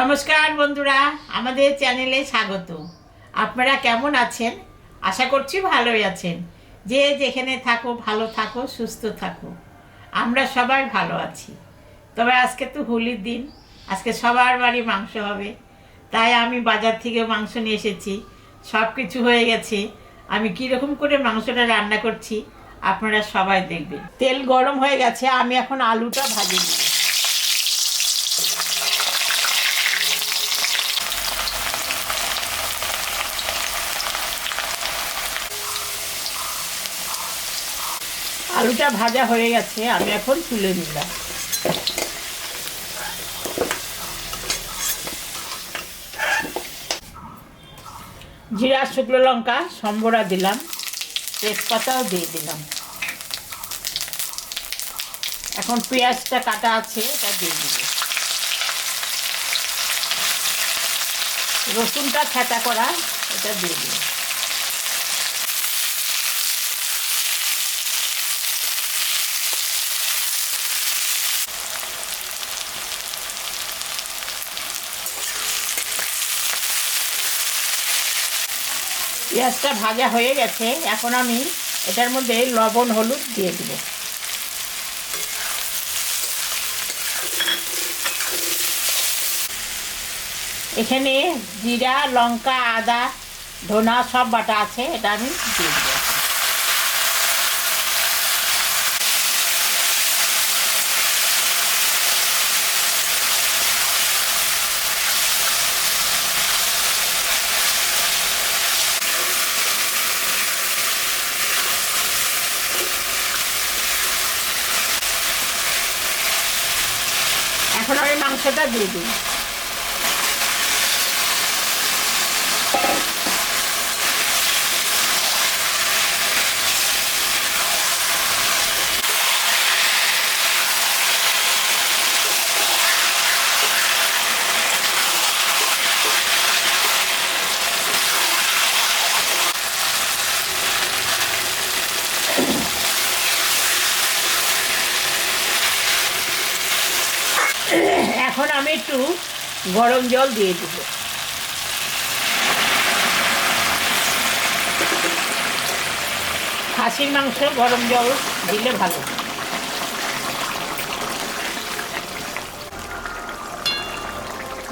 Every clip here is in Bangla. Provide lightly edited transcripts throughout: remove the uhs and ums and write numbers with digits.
নমস্কার বন্ধুরা, আমাদের চ্যানেলে স্বাগত। আপনারা কেমন আছেন? আশা করছি ভালোই আছেন। যে যেখানে থাকো ভালো থাকো, সুস্থ থাকো। আমরা সবাই ভালো আছি। তবে আজকে তো হোলির দিন, আজকে সবার বাড়ি মাংস হবে। তাই আমি বাজার থেকে মাংস নিয়ে এসেছি। সব কিছু হয়ে গেছে। আমি কীরকম করে মাংসটা রান্না করছি আপনারা সবাই দেখবেন। তেল গরম হয়ে গেছে, আমি এখন আলুটা ভাজি দিই। আলুটা ভাজা হয়ে গেছে, আমি এখন তুলে নিলাম। জিরা, শুকনো লঙ্কা, সম্বরা দিলাম, তেজপাতাও দিয়ে দিলাম। এখন পেঁয়াজটা কাটা আছে, এটা দিয়ে দিব। রসুনটা থেঁতা করা, এটা দিয়ে দিব। পেঁয়াজটা ভাজা হয়ে গেছে, এখন আমি এটার মধ্যে লবণ হলুদ দিয়ে দিব। এখানে জিরা, লঙ্কা, আদা, ধনা সব বাটা আছে, এটা আমি দিয়ে দিব। এখন আমি মাংসটা দিয়ে দিই। এখন আমি একটু গরম জল দিয়ে দেব। খাসির মাংস গরম জল দিলে ভালো।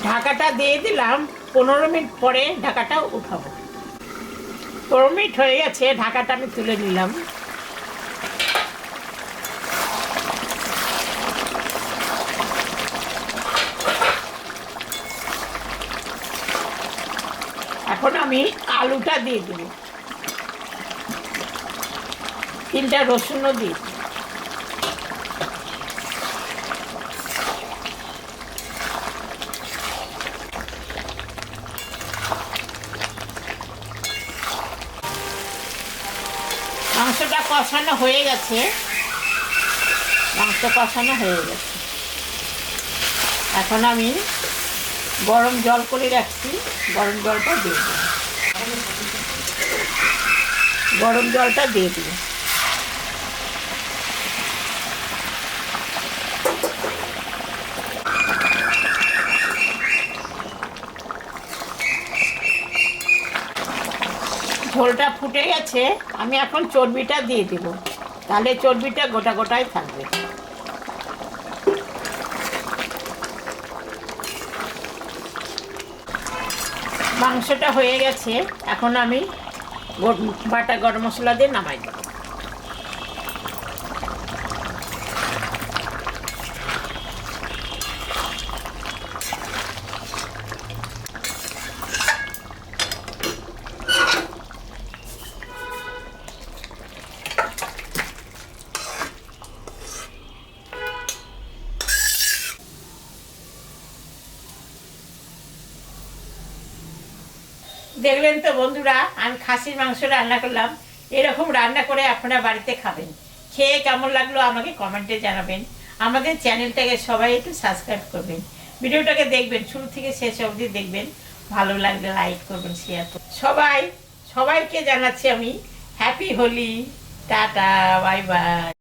ঢাকাটা দিয়ে দিলাম, 15 মিনিট পরে ঢাকাটা উঠাবো। 15 মিনিট হয়ে গেছে, ঢাকাটা আমি তুলে নিলাম। এখন আমি আলুটা দিয়ে দেব, 3টা রসুনও দিই। মাংসটা কষানো হয়ে গেছে, মাংস কষানো হয়ে গেছে। এখন আমি গরম জল করে রাখছি, গরম জলটা দিয়ে দেব। গরম জলটা দিয়ে দিই। ঝোলটা ফুটে গেছে, আমি এখন চর্বিটা দিয়ে দেব, তাহলে চর্বিটা গোটা গোটাই থাকবে। মাংসটা হয়ে গেছে, এখন আমি বাটা গরম মশলা দিয়ে নামাই দেব। দেখলেন তো বন্ধুরা, আমি খাসির মাংস রান্না করলাম। এরকম রান্না করে আপনারা বাড়িতে খাবেন। খেয়ে কেমন লাগলো আমাকে কমেন্টে জানাবেন। আমাদের চ্যানেলটাকে সবাই একটু সাবস্ক্রাইব করবেন। ভিডিওটাকে দেখবেন, শুরু থেকে শেষ অবধি দেখবেন। ভালো লাগলে লাইক করবেন, শেয়ার করবেন। সবাইকে জানাচ্ছি আমি happy Holi. Tata, bye by.